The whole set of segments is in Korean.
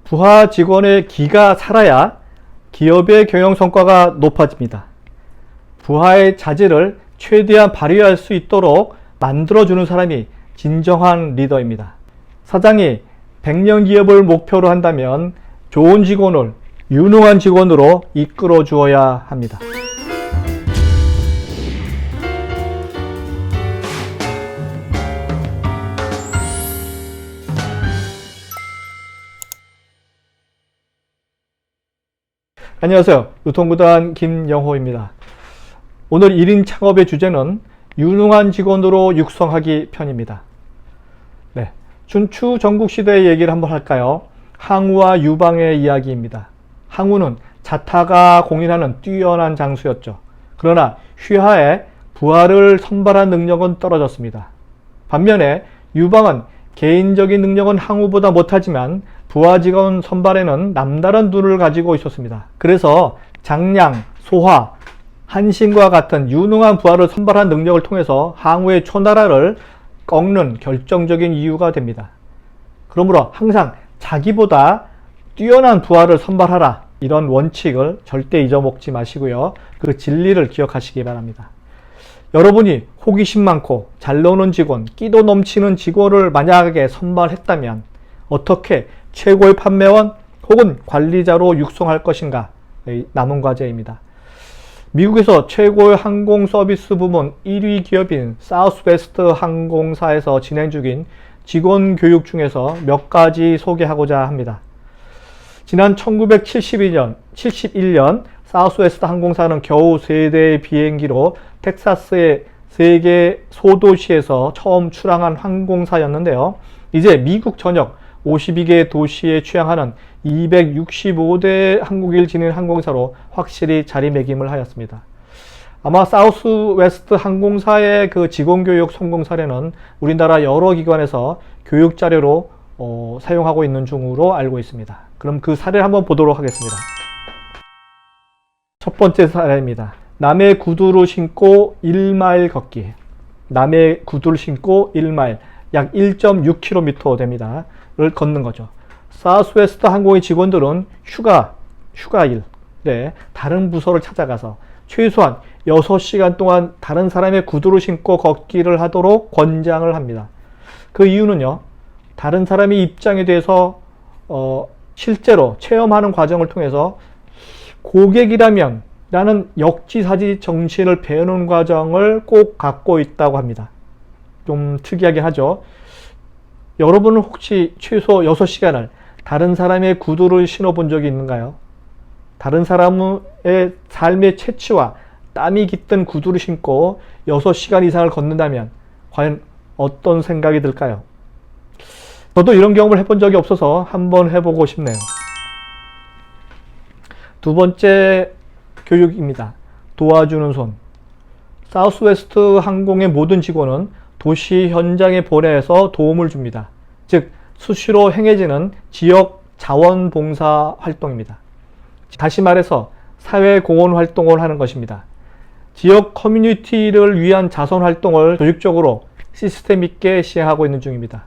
부하 직원의 기가 살아야 기업의 경영 성과가 높아집니다. 부하의 자질을 최대한 발휘할 수 있도록 만들어주는 사람이 진정한 리더입니다. 사장이 100년 기업을 목표로 한다면 좋은 직원을 유능한 직원으로 이끌어 주어야 합니다. 안녕하세요. 유통구단 김영호입니다. 오늘 1인 창업의 주제는 유능한 직원으로 육성하기 편입니다. 네, 춘추 전국시대의 얘기를 한번 할까요? 항우와 유방의 이야기입니다. 항우는 자타가 공인하는 뛰어난 장수였죠. 그러나 휘하에 부하를 선발한 능력은 떨어졌습니다. 반면에 유방은 개인적인 능력은 항우보다 못하지만 부하 직원 선발에는 남다른 눈을 가지고 있었습니다. 그래서 장량, 소화, 한신과 같은 유능한 부하를 선발한 능력을 통해서 항우의 초나라를 꺾는 결정적인 이유가 됩니다. 그러므로 항상 자기보다 뛰어난 부하를 선발하라, 이런 원칙을 절대 잊어먹지 마시고요. 그 진리를 기억하시기 바랍니다. 여러분이 호기심 많고 잘 노는 직원, 끼도 넘치는 직원을 만약에 선발했다면 어떻게 최고의 판매원 혹은 관리자로 육성할 것인가? 남은 과제입니다. 미국에서 최고의 항공 서비스 부문 1위 기업인 사우스웨스트 항공사에서 진행 중인 직원 교육 중에서 몇 가지 소개하고자 합니다. 지난 1971년 사우스웨스트 항공사는 겨우 3대의 비행기로 텍사스의 세계 소도시에서 처음 출항한 항공사였는데요. 이제 미국 전역 52개 도시에 취항하는 265대 한국일 지닌 항공사로 확실히 자리매김을 하였습니다. 아마 사우스웨스트 항공사의 그 직원교육 성공 사례는 우리나라 여러 기관에서 교육 자료로 사용하고 있는 중으로 알고 있습니다. 그럼 그 사례를 한번 보도록 하겠습니다. 첫 번째 사례입니다. 남의 구두를 신고 1마일 걷기. 남의 구두를 신고 1마일, 약 1.6km 됩니다. 를 걷는 거죠. 사우스웨스트 항공의 직원들은 휴가일, 다른 부서를 찾아가서 최소한 6시간 동안 다른 사람의 구두를 신고 걷기를 하도록 권장을 합니다. 그 이유는요, 다른 사람의 입장에 대해서 실제로 체험하는 과정을 통해서 고객이라면 라는 역지사지 정신을 배우는 과정을 꼭 갖고 있다고 합니다. 좀 특이하게 하죠. 여러분은 혹시 최소 6시간을 다른 사람의 구두를 신어본 적이 있는가요? 다른 사람의 삶의 채취와 땀이 깃든 구두를 신고 6시간 이상을 걷는다면 과연 어떤 생각이 들까요? 저도 이런 경험을 해본 적이 없어서 한번 해보고 싶네요. 두 번째 교육입니다. 도와주는 손. 사우스웨스트 항공의 모든 직원은 도시 현장에 보내서 도움을 줍니다. 즉, 수시로 행해지는 지역 자원봉사 활동입니다. 다시 말해서 사회공헌 활동을 하는 것입니다. 지역 커뮤니티를 위한 자선 활동을 조직적으로 시스템 있게 시행하고 있는 중입니다.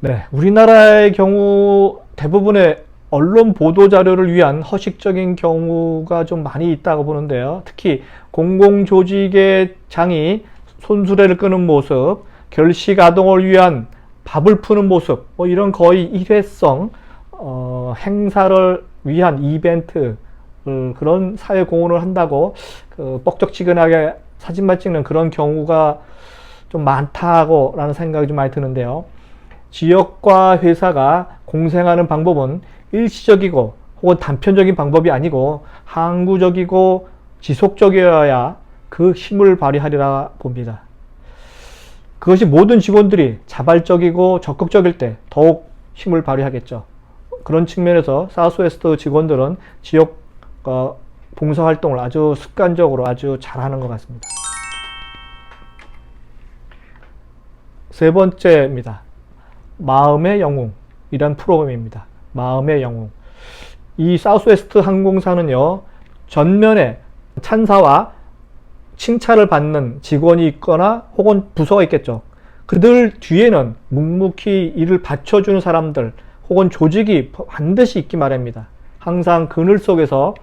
네, 우리나라의 경우 대부분의 언론 보도 자료를 위한 허식적인 경우가 좀 많이 있다고 보는데요. 특히 공공조직의 장이 손수레를 끄는 모습, 결식 아동을 위한 밥을 푸는 모습, 이런 거의 일회성 행사를 위한 이벤트, 그런 사회 공헌을 한다고 뻑적지근하게 사진만 찍는 그런 경우가 좀 많다고 라는 생각이 좀 많이 드는데요. 지역과 회사가 공생하는 방법은 일시적이고 혹은 단편적인 방법이 아니고 항구적이고 지속적이어야 그 힘을 발휘하리라 봅니다. 그것이 모든 직원들이 자발적이고 적극적일 때 더욱 힘을 발휘하겠죠. 그런 측면에서 사우스웨스트 직원들은 지역 봉사활동을 아주 습관적으로 아주 잘하는 것 같습니다. 세 번째입니다. 마음의 영웅이란 프로그램입니다. 마음의 영웅. 이 사우스웨스트 항공사는요, 전면에 찬사와 칭찬을 받는 직원이 있거나 혹은 부서가 있겠죠. 그들 뒤에는 묵묵히 일을 받쳐주는 사람들 혹은 조직이 반드시 있기 마련입니다. 항상 그늘 속에서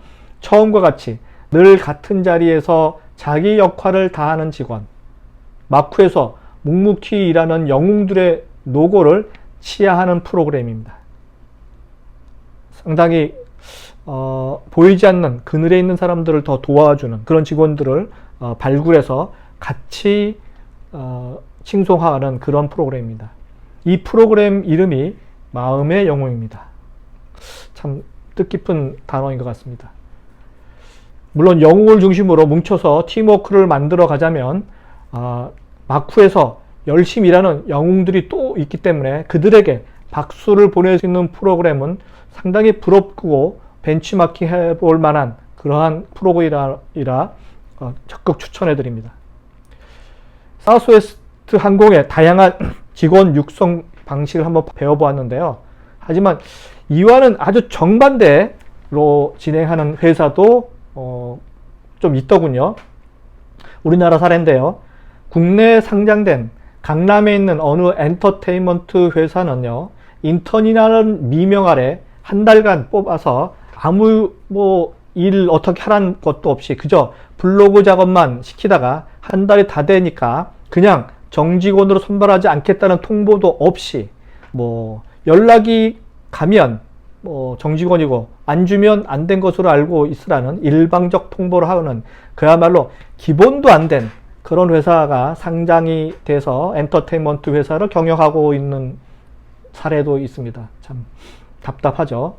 처음과 같이 늘 같은 자리에서 자기 역할을 다하는 직원, 마쿠에서 묵묵히 일하는 영웅들의 노고를 치하하는 프로그램입니다. 상당히 보이지 않는 그늘에 있는 사람들을 더 도와주는 그런 직원들을 발굴해서 같이 칭송하는 그런 프로그램입니다. 이 프로그램 이름이 마음의 영웅입니다. 참 뜻깊은 단어인 것 같습니다. 물론 영웅을 중심으로 뭉쳐서 팀워크를 만들어 가자면 마쿠에서 열심히 일하는 영웅들이 또 있기 때문에 그들에게 박수를 보낼 수 있는 프로그램은 상당히 부럽고 벤치마킹 해볼 만한 그러한 프로그램이라 적극 추천해 드립니다. 사우스웨스트 항공의 다양한 직원 육성 방식을 한번 배워보았는데요. 하지만 이와는 아주 정반대로 진행하는 회사도 좀 있더군요. 우리나라 사례인데요. 국내에 상장된 강남에 있는 어느 엔터테인먼트 회사는요, 인턴이라는 미명 아래 한 달간 뽑아서 아무 일 어떻게 하라는 것도 없이 그저 블로그 작업만 시키다가 한 달이 다 되니까 그냥 정직원으로 선발하지 않겠다는 통보도 없이 연락이 가면 정직원이고 안 주면 안 된 것으로 알고 있으라는 일방적 통보를 하는 그야말로 기본도 안 된 그런 회사가 상장이 돼서 엔터테인먼트 회사를 경영하고 있는 사례도 있습니다. 참 답답하죠.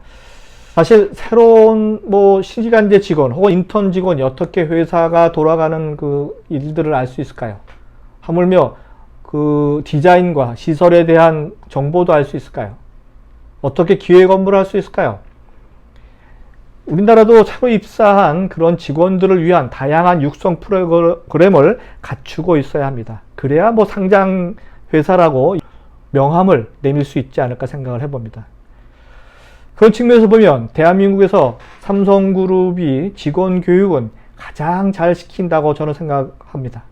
사실 새로운 시간제 직원 혹은 인턴 직원이 어떻게 회사가 돌아가는 그 일들을 알 수 있을까요? 하물며 그 디자인과 시설에 대한 정보도 알 수 있을까요? 어떻게 기획 업무를 할 수 있을까요? 우리나라도 새로 입사한 그런 직원들을 위한 다양한 육성 프로그램을 갖추고 있어야 합니다. 그래야 상장 회사라고 명함을 내밀 수 있지 않을까 생각을 해봅니다. 그런 측면에서 보면 대한민국에서 삼성그룹이 직원 교육은 가장 잘 시킨다고 저는 생각합니다.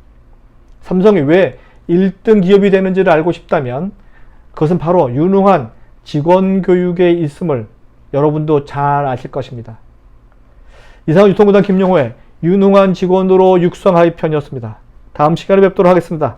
삼성이 왜 1등 기업이 되는지를 알고 싶다면 그것은 바로 유능한 직원 교육에 있음을 여러분도 잘 아실 것입니다. 이상은 유통구단 김영호의 유능한 직원으로 육성하기 편이었습니다. 다음 시간에 뵙도록 하겠습니다.